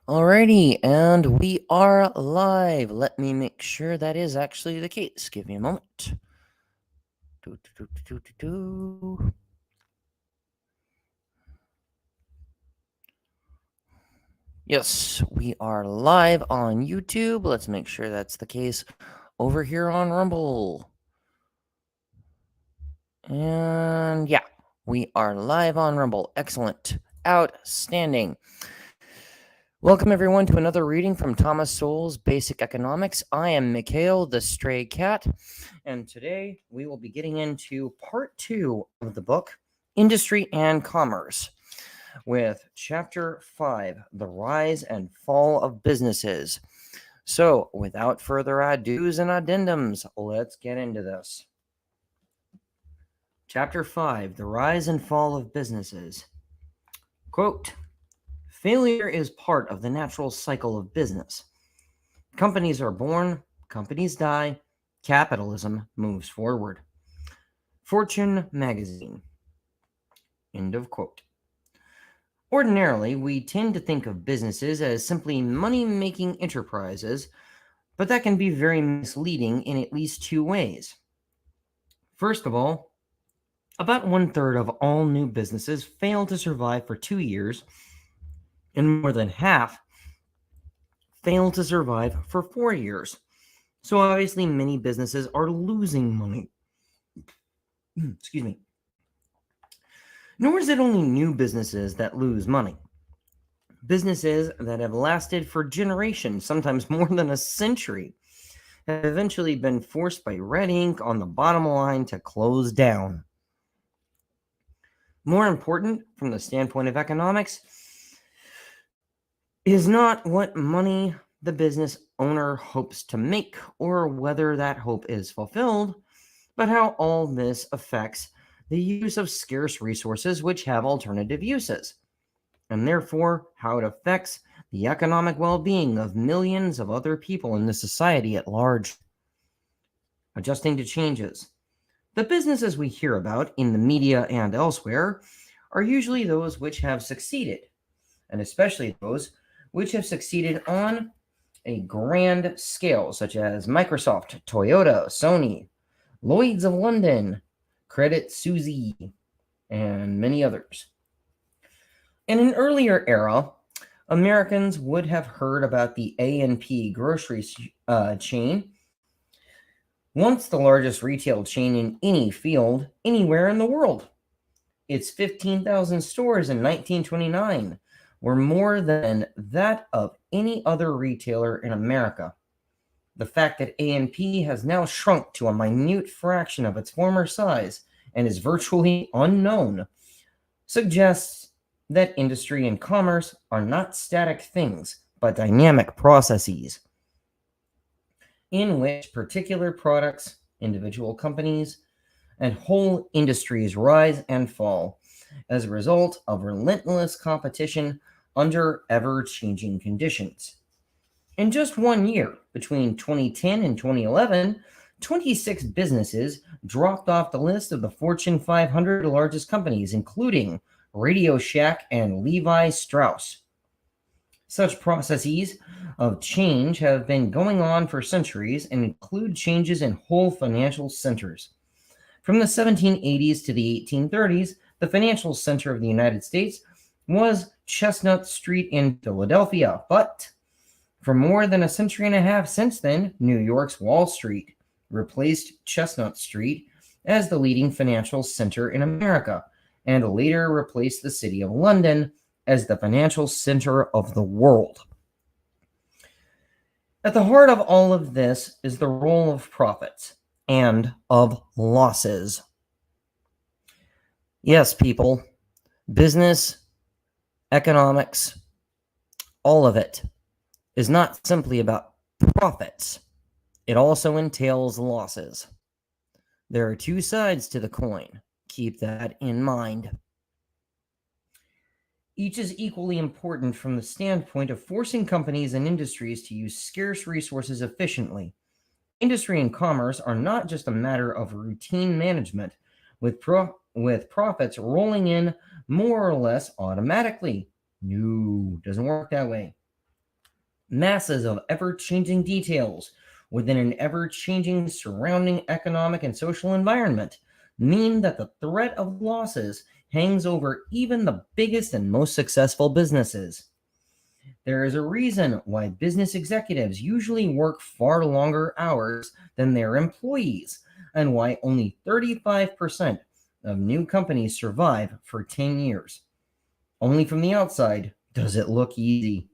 Alrighty, and we are live. Let me make sure that is actually the case. Give me a moment. Yes, we are live on YouTube. Let's make sure that's the case over here on Rumble. And yeah, we are live on Rumble. Excellent. Outstanding. Welcome, everyone, to another reading from Thomas Sowell's Basic Economics. I am Mikhail, the Stray Cat, and today we will be getting into part 2 of the book, Industry and Commerce, with Chapter 5, The Rise and Fall of Businesses. So, without further ados and addendums, let's get into this. Chapter 5, The Rise and Fall of Businesses. Quote, "Failure is part of the natural cycle of business. Companies are born, companies die, capitalism moves forward." Fortune Magazine. End of quote. Ordinarily, we tend to think of businesses as simply money-making enterprises, but that can be very misleading in at least two ways. First of all, about 1/3 of all new businesses fail to survive for 2 years, and more than half fail to survive for 4 years. So obviously, many businesses are losing money. Excuse me. Nor is it only new businesses that lose money. Businesses that have lasted for generations, sometimes more than a century, have eventually been forced by red ink on the bottom line to close down. More important, from the standpoint of economics, is not what money the business owner hopes to make or whether that hope is fulfilled, but how all this affects the use of scarce resources which have alternative uses, and therefore how it affects the economic well-being of millions of other people in the society at large. Adjusting to changes. The businesses we hear about in the media and elsewhere are usually those which have succeeded, and especially those which have succeeded on a grand scale, such as Microsoft, Toyota, Sony, Lloyd's of London, Credit Suisse, and many others. In an earlier era, Americans would have heard about the A&P grocery chain, once the largest retail chain in any field anywhere in the world. Its 15,000 stores in 1929 were more than that of any other retailer in America. The fact that A&P has now shrunk to a minute fraction of its former size and is virtually unknown suggests that industry and commerce are not static things, but dynamic processes in which particular products, individual companies, and whole industries rise and fall as a result of relentless competition under ever-changing conditions. In just 1 year, between 2010 and 2011, 26 businesses dropped off the list of the Fortune 500 largest companies, including Radio Shack and Levi Strauss. Such processes of change have been going on for centuries and include changes in whole financial centers. From the 1780s to the 1830s, the financial center of the United States was Chestnut Street in Philadelphia, but for more than a century and a half since then, New York's Wall Street replaced Chestnut Street as the leading financial center in America, and later replaced the city of London as the financial center of the world. At the heart of all of this is the role of profits and of losses. Yes, people, business, economics, all of it is not simply about profits. It also entails losses. There are two sides to the coin. Keep that in mind. Each is equally important from the standpoint of forcing companies and industries to use scarce resources efficiently. Industry and commerce are not just a matter of routine management, with profits rolling in more or less automatically. No, doesn't work that way. Masses of ever changing details within an ever changing surrounding economic and social environment mean that the threat of losses hangs over even the biggest and most successful businesses. There is a reason why business executives usually work far longer hours than their employees, and why only 35% of new companies survive for 10 years. Only from the outside does it look easy.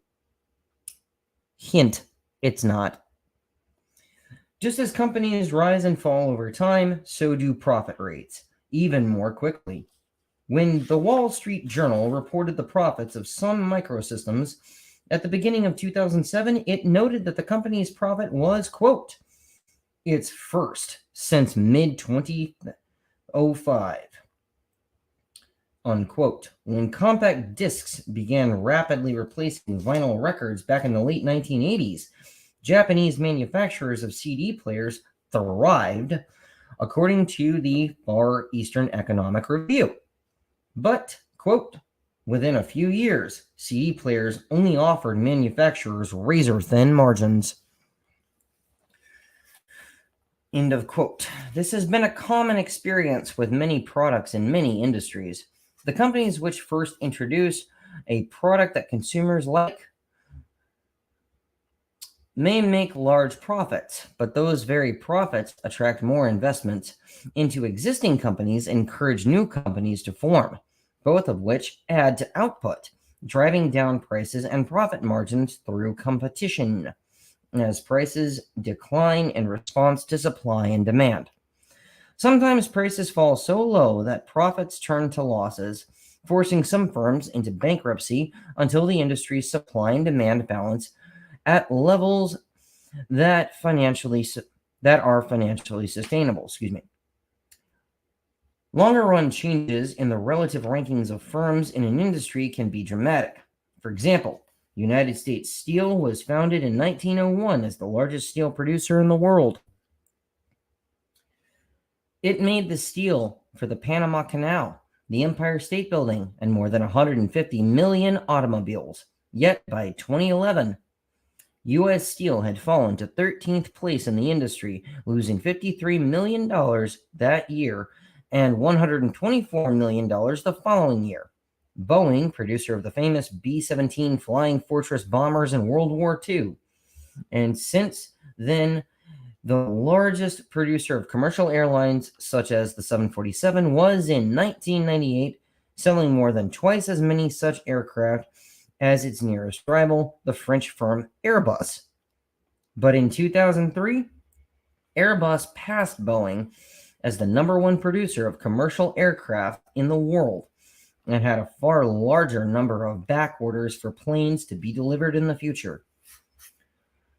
Hint, it's not. Just as companies rise and fall over time, so do profit rates, even more quickly. When the Wall Street Journal reported the profits of Sun Microsystems at the beginning of 2007, it noted that the company's profit was, quote, its first since mid 2005, unquote. When compact discs began rapidly replacing vinyl records back in the late 1980s, Japanese manufacturers of CD players thrived, according to the Far Eastern Economic Review. But, quote, within a few years, CD players only offered manufacturers razor-thin margins. End of quote. This has been a common experience with many products in many industries. The companies which first introduce a product that consumers like may make large profits, but those very profits attract more investments into existing companies and encourage new companies to form, both of which add to output, driving down prices and profit margins through competition, as prices decline in response to supply and demand. Sometimes prices fall so low that profits turn to losses, forcing some firms into bankruptcy until the industry's supply and demand balance at levels that are financially sustainable. Longer run changes in the relative rankings of firms in an industry can be dramatic. For example, United States Steel was founded in 1901 as the largest steel producer in the world. It made the steel for the Panama Canal, the Empire State Building, and more than 150 million automobiles. Yet by 2011, U.S. Steel had fallen to 13th place in the industry, losing $53 million that year and $124 million the following year. Boeing, producer of the famous B-17 Flying Fortress bombers in World War II, and since then the largest producer of commercial airlines such as the 747, was in 1998 selling more than twice as many such aircraft as its nearest rival, the French firm Airbus. But in 2003, Airbus passed Boeing as the number one producer of commercial aircraft in the world and had a far larger number of back orders for planes to be delivered in the future.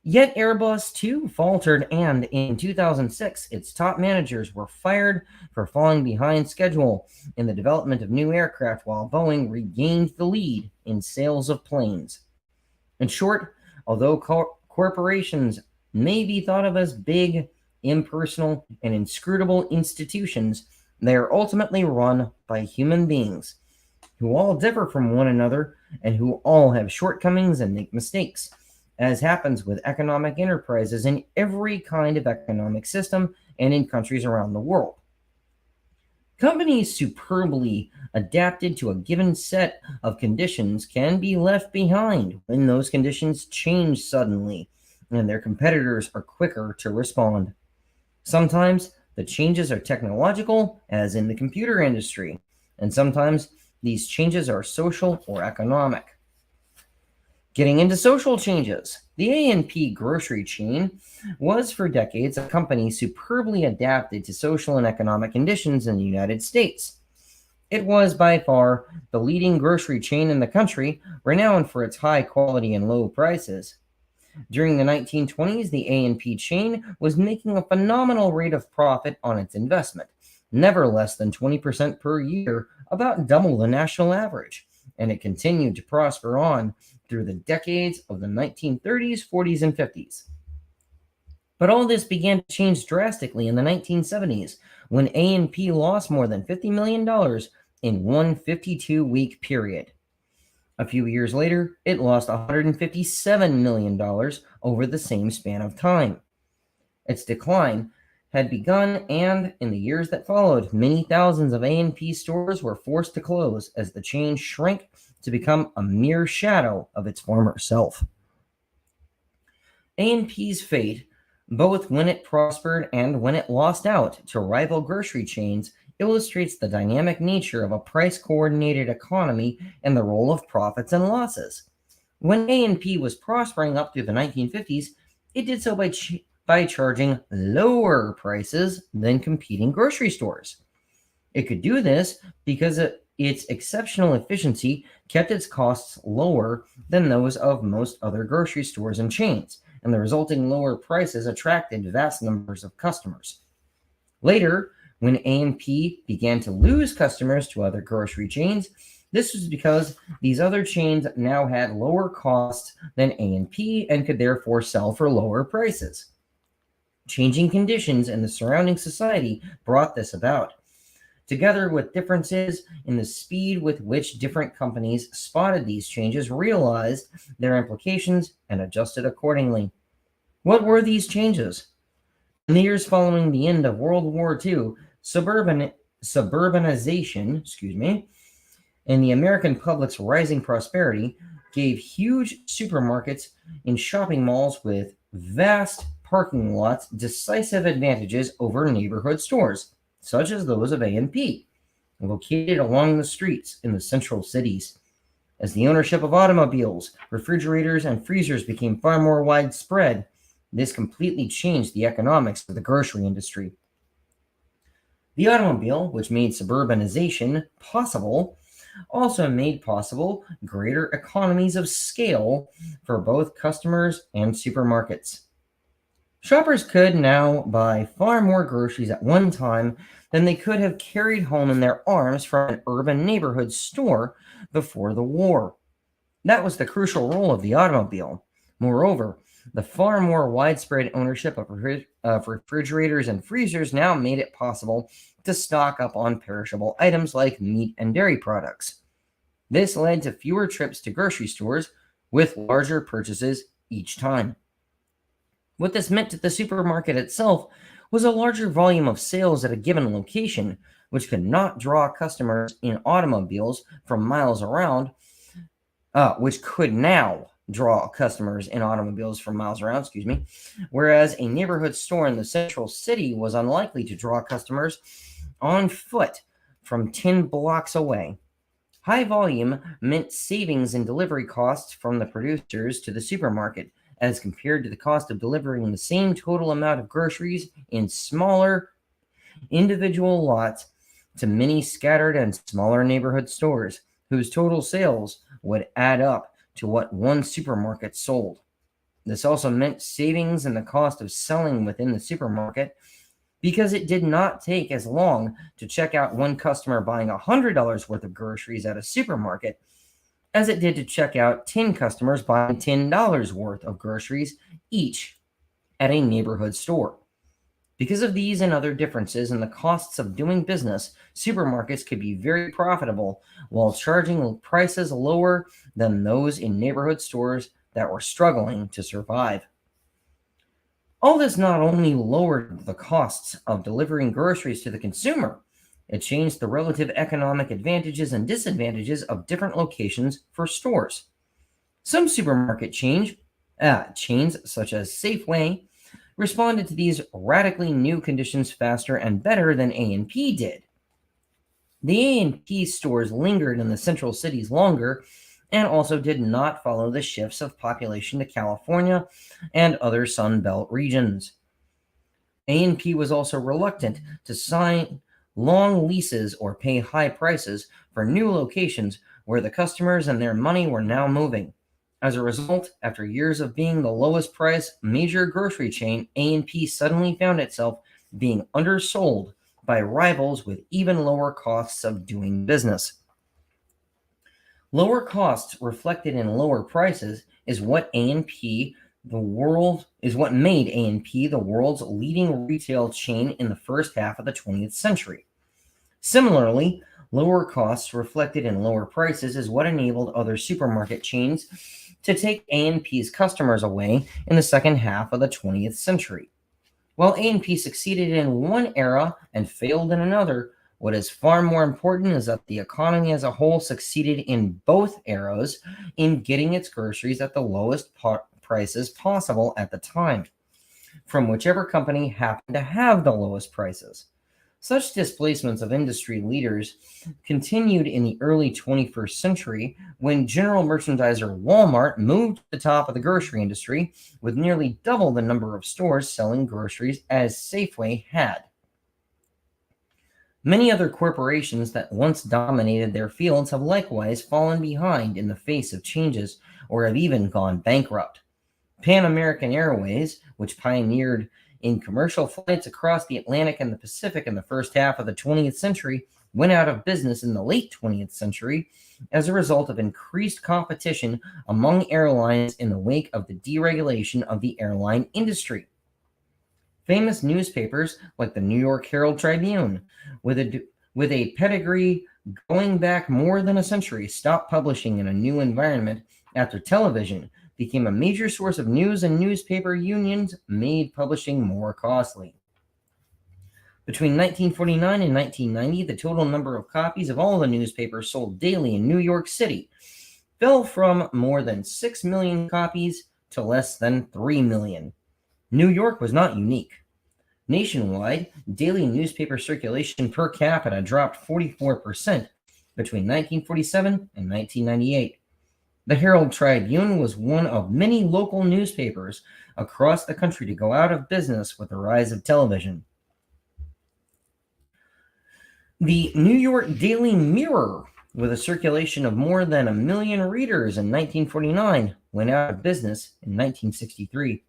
Yet Airbus too faltered, and in 2006, its top managers were fired for falling behind schedule in the development of new aircraft, while Boeing regained the lead in sales of planes. In short, although corporations may be thought of as big, impersonal, and inscrutable institutions, they are ultimately run by human beings who all differ from one another and who all have shortcomings and make mistakes, as happens with economic enterprises in every kind of economic system and in countries around the world. Companies superbly adapted to a given set of conditions can be left behind when those conditions change suddenly, and their competitors are quicker to respond. Sometimes the changes are technological, as in the computer industry, and sometimes these changes are social or economic. Getting into social changes, the A&P grocery chain was for decades a company superbly adapted to social and economic conditions in the United States. It was by far the leading grocery chain in the country, renowned for its high quality and low prices. During the 1920s, the A&P chain was making a phenomenal rate of profit on its investment, never less than 20% per year, about double the national average, and it continued to prosper on through the decades of the 1930s, 40s, and 50s. But all this began to change drastically in the 1970s, when A&P lost more than $50 million in one 52-week period. A few years later, it lost $157 million over the same span of time. Its decline had begun, and in the years that followed, many thousands of A&P stores were forced to close as the chain shrank to become a mere shadow of its former self. A&P's fate, both when it prospered and when it lost out to rival grocery chains, illustrates the dynamic nature of a price-coordinated economy and the role of profits and losses. When A&P was prospering up through the 1950s, it did so by charging lower prices than competing grocery stores. It could do this because its exceptional efficiency kept its costs lower than those of most other grocery stores and chains, and the resulting lower prices attracted vast numbers of customers. Later, when A&P began to lose customers to other grocery chains, this was because these other chains now had lower costs than A&P and could therefore sell for lower prices. Changing conditions in the surrounding society brought this about, together with differences in the speed with which different companies spotted these changes, realized their implications, and adjusted accordingly. What were these changes? In the years following the end of World War II, suburbanization, and the American public's rising prosperity gave huge supermarkets in shopping malls with vast parking lots decisive advantages over neighborhood stores, such as those of A&P, located along the streets in the central cities. As the ownership of automobiles, refrigerators, and freezers became far more widespread, this completely changed the economics of the grocery industry. The automobile, which made suburbanization possible, also made possible greater economies of scale for both customers and supermarkets. Shoppers could now buy far more groceries at one time than they could have carried home in their arms from an urban neighborhood store before the war. That was the crucial role of the automobile. Moreover, the far more widespread ownership of refrigerators and freezers now made it possible to stock up on perishable items like meat and dairy products. This led to fewer trips to grocery stores with larger purchases each time. What this meant to the supermarket itself was a larger volume of sales at a given location, which could not draw customers in automobiles from miles around, which could now draw customers in automobiles from miles around, whereas a neighborhood store in the central city was unlikely to draw customers on foot from 10 blocks away. High volume meant savings in delivery costs from the producers to the supermarket, as compared to the cost of delivering the same total amount of groceries in smaller individual lots to many scattered and smaller neighborhood stores, whose total sales would add up to what one supermarket sold. This also meant savings in the cost of selling within the supermarket, because it did not take as long to check out one customer buying $100 worth of groceries at a supermarket as it did to check out 10 customers buying $10 worth of groceries each at a neighborhood store. Because of these and other differences in the costs of doing business, supermarkets could be very profitable while charging prices lower than those in neighborhood stores that were struggling to survive. All this not only lowered the costs of delivering groceries to the consumer, it changed the relative economic advantages and disadvantages of different locations for stores. Some supermarket chains, such as Safeway, responded to these radically new conditions faster and better than A&P did. The A&P stores lingered in the central cities longer and also did not follow the shifts of population to California and other Sun Belt regions. A&P was also reluctant to sign long leases or pay high prices for new locations where the customers and their money were now moving. As a result, after years of being the lowest price major grocery chain, A&P suddenly found itself being undersold by rivals with even lower costs of doing business. Lower costs reflected in lower prices is what made A&P the world's leading retail chain in the first half of the 20th century. Similarly, Lower costs reflected in lower prices is what enabled other supermarket chains to take A&P's customers away in the second half of the 20th century. While A&P succeeded in one era and failed in another, what is far more important is that the economy as a whole succeeded in both eras in getting its groceries at the lowest prices possible at the time, from whichever company happened to have the lowest prices. Such displacements of industry leaders continued in the early 21st century when general merchandiser Walmart moved to the top of the grocery industry with nearly double the number of stores selling groceries as Safeway had. Many other corporations that once dominated their fields have likewise fallen behind in the face of changes or have even gone bankrupt. Pan American Airways, which pioneered in commercial flights across the Atlantic and the Pacific in the first half of the 20th century, went out of business in the late 20th century as a result of increased competition among airlines in the wake of the deregulation of the airline industry. Famous newspapers like the New York Herald Tribune, with a pedigree going back more than a century, stopped publishing in a new environment after television became a major source of news and newspaper unions made publishing more costly. Between 1949 and 1990, the total number of copies of all the newspapers sold daily in New York City fell from more than 6 million copies to less than 3 million. New York was not unique. Nationwide, daily newspaper circulation per capita dropped 44% between 1947 and 1998. The Herald Tribune was one of many local newspapers across the country to go out of business with the rise of television. The New York Daily Mirror, with a circulation of more than 1 million readers in 1949, went out of business in 1963.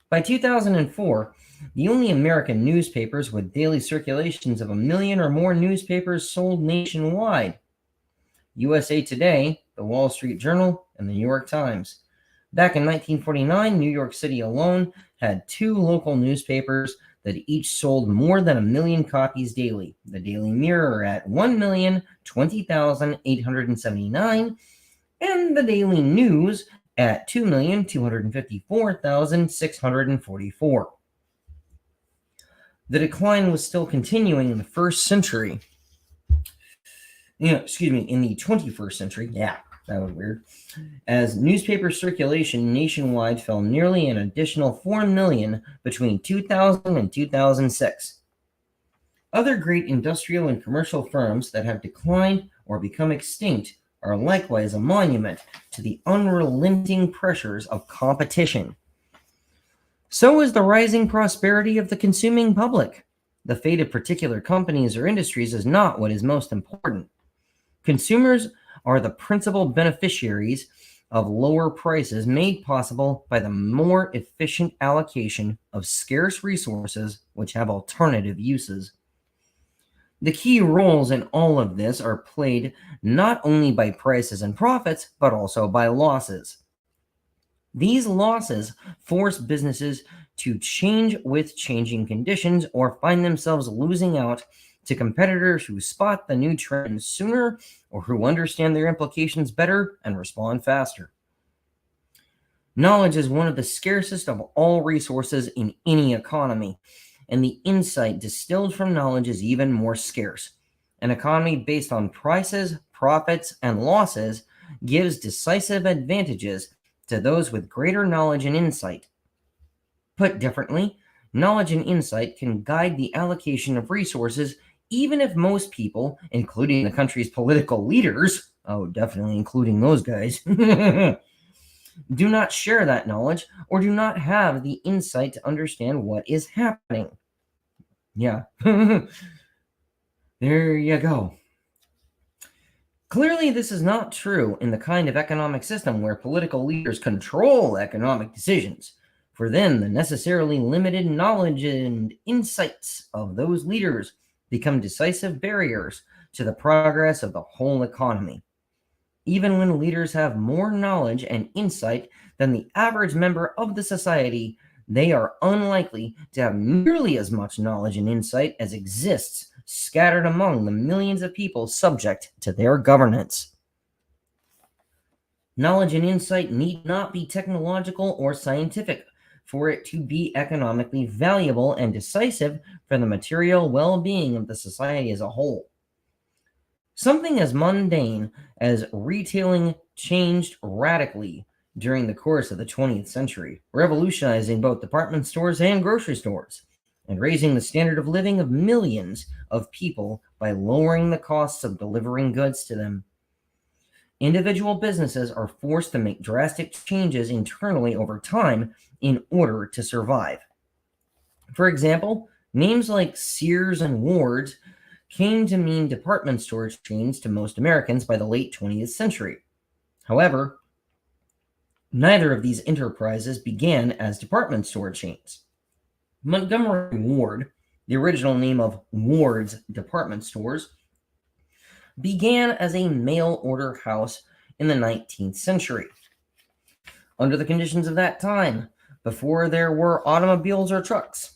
By 2004, the only American newspapers with daily circulations of 1 million or more newspapers sold nationwide: USA Today, the Wall Street Journal, and the New York Times. Back in 1949, New York City alone had 2 local newspapers that each sold more than 1 million copies daily. The Daily Mirror at 1,020,879 and the Daily News at 2,254,644. The decline was still continuing in the first century. In the 21st century. Yeah, that was weird. As newspaper circulation nationwide fell nearly an additional 4 million between 2000 and 2006. Other great industrial and commercial firms that have declined or become extinct are likewise a monument to the unrelenting pressures of competition. So is the rising prosperity of the consuming public. The fate of particular companies or industries is not what is most important. Consumers are the principal beneficiaries of lower prices made possible by the more efficient allocation of scarce resources which have alternative uses. The key roles in all of this are played not only by prices and profits, but also by losses. These losses force businesses to change with changing conditions or find themselves losing out to competitors who spot the new trends sooner or who understand their implications better and respond faster. Knowledge is one of the scarcest of all resources in any economy, and the insight distilled from knowledge is even more scarce. An economy based on prices, profits, and losses gives decisive advantages to those with greater knowledge and insight. Put differently, knowledge and insight can guide the allocation of resources even if most people, including the country's political leaders, oh, definitely including those guys, do not share that knowledge or do not have the insight to understand what is happening. Yeah, there you go. Clearly, this is not true in the kind of economic system where political leaders control economic decisions, for then the necessarily limited knowledge and insights of those leaders become decisive barriers to the progress of the whole economy. Even when leaders have more knowledge and insight than the average member of the society, they are unlikely to have nearly as much knowledge and insight as exists scattered among the millions of people subject to their governance. Knowledge and insight need not be technological or scientific for it to be economically valuable and decisive for the material well being of the society as a whole. Something as mundane as retailing changed radically during the course of the 20th century, revolutionizing both department stores and grocery stores, and raising the standard of living of millions of people by lowering the costs of delivering goods to them. Individual businesses are forced to make drastic changes internally over time in order to survive. For example, names like Sears and Ward's came to mean department store chains to most Americans by the late 20th century. However, neither of these enterprises began as department store chains. Montgomery Ward, the original name of Ward's Department Stores, began as a mail order house in the 19th century. Under the conditions of that time, before there were automobiles or trucks,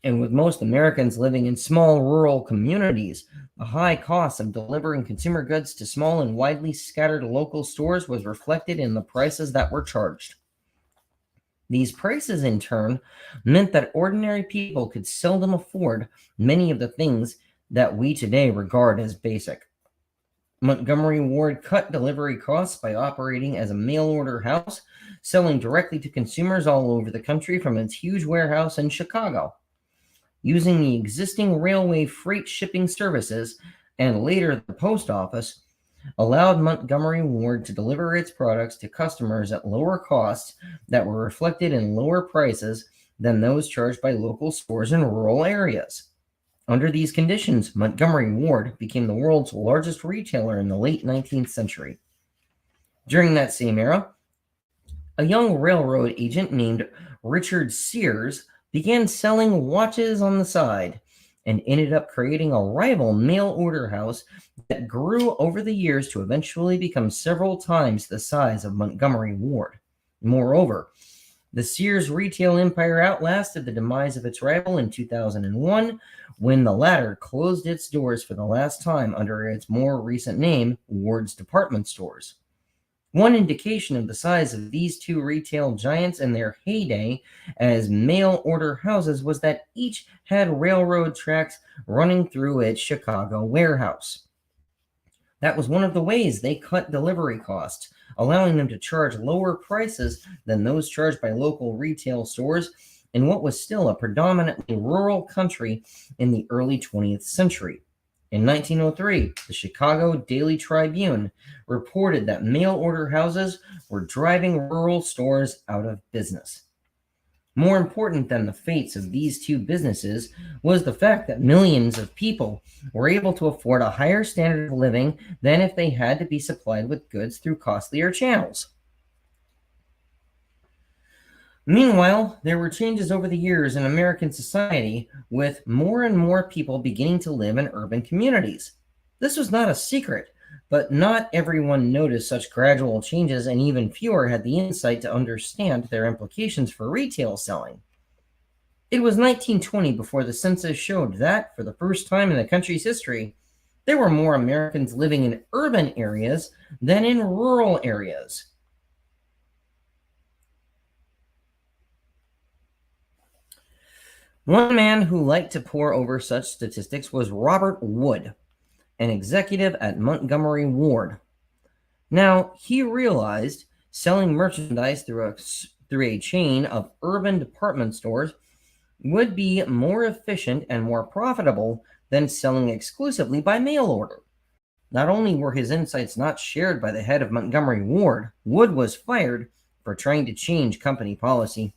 and with most Americans living in small rural communities, the high cost of delivering consumer goods to small and widely scattered local stores was reflected in the prices that were charged. These prices, in turn, meant that ordinary people could seldom afford many of the things that we today regard as basic. Montgomery Ward cut delivery costs by operating as a mail order house, selling directly to consumers all over the country from its huge warehouse in Chicago. Using the existing railway freight shipping services and later the post office, allowed Montgomery Ward to deliver its products to customers at lower costs that were reflected in lower prices than those charged by local stores in rural areas. Under these conditions, Montgomery Ward became the world's largest retailer in the late 19th century. During that same era, a young railroad agent named Richard Sears began selling watches on the side and ended up creating a rival mail order house that grew over the years to eventually become several times the size of Montgomery Ward. Moreover, the Sears retail empire outlasted the demise of its rival in 2001 when the latter closed its doors for the last time under its more recent name, Ward's Department Stores. One indication of the size of these two retail giants in their heyday as mail order houses was that each had railroad tracks running through its Chicago warehouse. That was one of the ways they cut delivery costs, allowing them to charge lower prices than those charged by local retail stores in what was still a predominantly rural country in the early 20th century. In 1903, the Chicago Daily Tribune reported that mail order houses were driving rural stores out of business. More important than the fates of these two businesses was the fact that millions of people were able to afford a higher standard of living than if they had to be supplied with goods through costlier channels. Meanwhile, there were changes over the years in American society, with more and more people beginning to live in urban communities. This was not a secret, but not everyone noticed such gradual changes, and even fewer had the insight to understand their implications for retail selling. It was 1920 before the census showed that, for the first time in the country's history, there were more Americans living in urban areas than in rural areas. One man who liked to pore over such statistics was Robert Wood, an executive at Montgomery Ward. Now, he realized selling merchandise through a chain of urban department stores would be more efficient and more profitable than selling exclusively by mail order. Not only were his insights not shared by the head of Montgomery Ward, Wood was fired for trying to change company policy.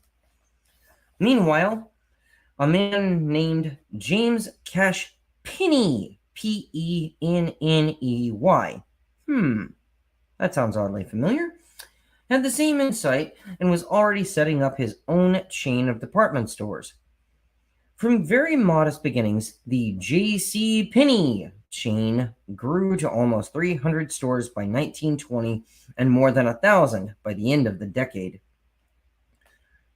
Meanwhile, a man named James Cash Penney, Penney, that sounds oddly familiar, had the same insight and was already setting up his own chain of department stores. From very modest beginnings, the J.C. Penney chain grew to almost 300 stores by 1920 and more than 1,000 by the end of the decade.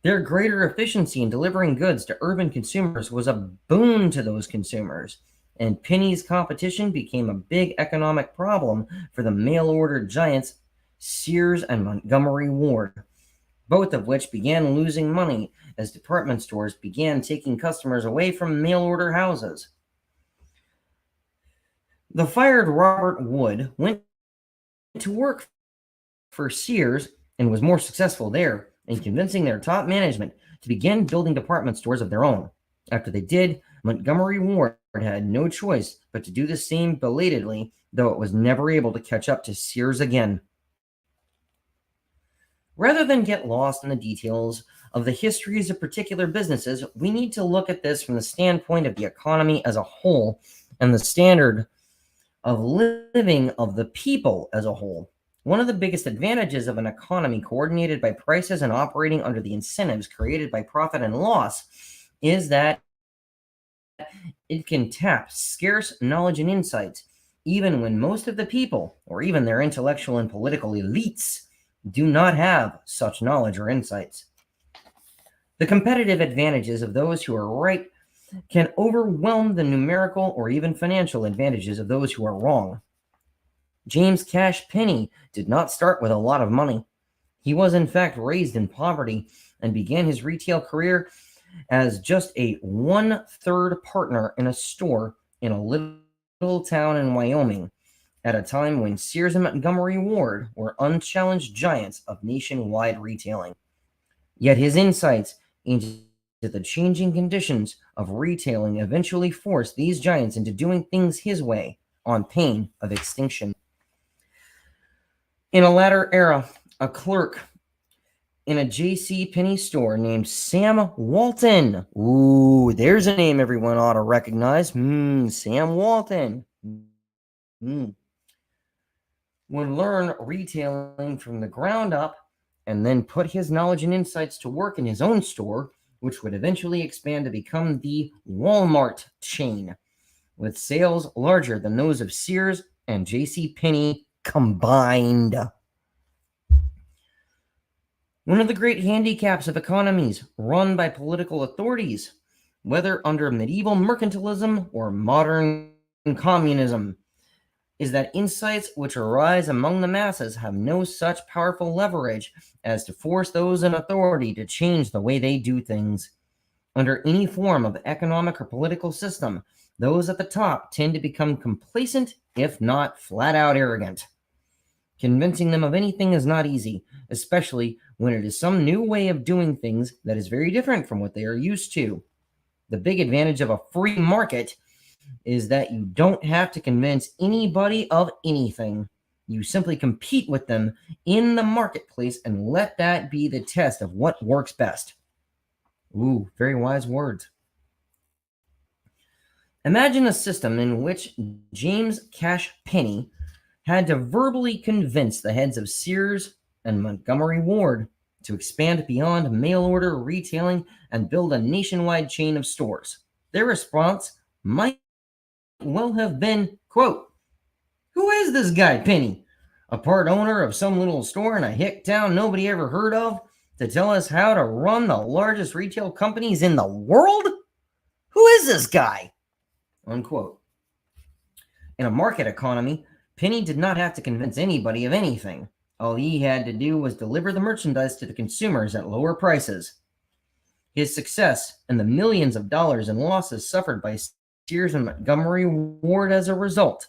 Their greater efficiency in delivering goods to urban consumers was a boon to those consumers, and Penny's competition became a big economic problem for the mail order giants Sears and Montgomery Ward, both of which began losing money as department stores began taking customers away from mail order houses. The fired Robert Wood went to work for Sears and was more successful there in convincing their top management to begin building department stores of their own. After they did, Montgomery Ward had no choice but to do the same belatedly, though it was never able to catch up to Sears again. Rather than get lost in the details of the histories of particular businesses, we need to look at this from the standpoint of the economy as a whole and the standard of living of the people as a whole. One of the biggest advantages of an economy coordinated by prices and operating under the incentives created by profit and loss is that it can tap scarce knowledge and insights, even when most of the people, or even their intellectual and political elites, do not have such knowledge or insights. The competitive advantages of those who are right can overwhelm the numerical or even financial advantages of those who are wrong. James Cash Penney did not start with a lot of money. He was in fact raised in poverty and began his retail career as just a one-third partner in a store in a little town in Wyoming, at a time when Sears and Montgomery Ward were unchallenged giants of nationwide retailing. Yet his insights into the changing conditions of retailing eventually forced these giants into doing things his way, on pain of extinction. In a latter era, a clerk in a J.C. Penney store named Sam Walton. Ooh, there's a name everyone ought to recognize. Sam Walton. Would learn retailing from the ground up and then put his knowledge and insights to work in his own store, which would eventually expand to become the Walmart chain, with sales larger than those of Sears and J.C. Penney combined. One of the great handicaps of economies run by political authorities, whether under medieval mercantilism or modern communism, is that insights which arise among the masses have no such powerful leverage as to force those in authority to change the way they do things. Under any form of economic or political system, those at the top tend to become complacent, if not flat out arrogant. Convincing them of anything is not easy, especially when it is some new way of doing things that is very different from what they are used to. The big advantage of a free market is that you don't have to convince anybody of anything. You simply compete with them in the marketplace and let that be the test of what works best. Ooh, very wise words. Imagine a system in which James Cash Penney had to verbally convince the heads of Sears and Montgomery Ward to expand beyond mail order retailing and build a nationwide chain of stores. Their response might well have been, quote, "Who is this guy, Penny? A part owner of some little store in a hick town nobody ever heard of to tell us how to run the largest retail companies in the world? Who is this guy?" Unquote. In a market economy, Penny did not have to convince anybody of anything. All he had to do was deliver the merchandise to the consumers at lower prices. His success and the millions of dollars in losses suffered by Sears and Montgomery Ward as a result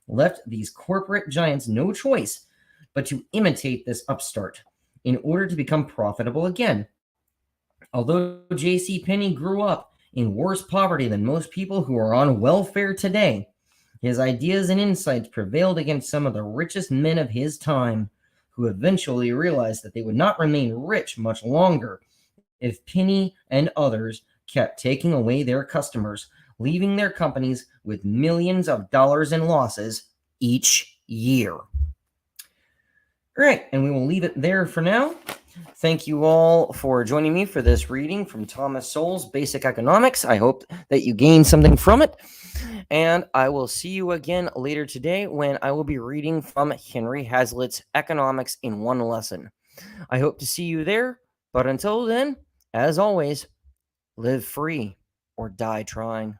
left these corporate giants no choice but to imitate this upstart in order to become profitable again. Although J.C. Penney grew up in worse poverty than most people who are on welfare today, his ideas and insights prevailed against some of the richest men of his time, who eventually realized that they would not remain rich much longer if Penney and others kept taking away their customers, leaving their companies with millions of dollars in losses each year. All right, and we will leave it there for now. Thank you all for joining me for this reading from Thomas Sowell's Basic Economics. I hope that you gained something from it. And I will see you again later today when I will be reading from Henry Hazlitt's Economics in One Lesson. I hope to see you there. But until then, as always, live free or die trying.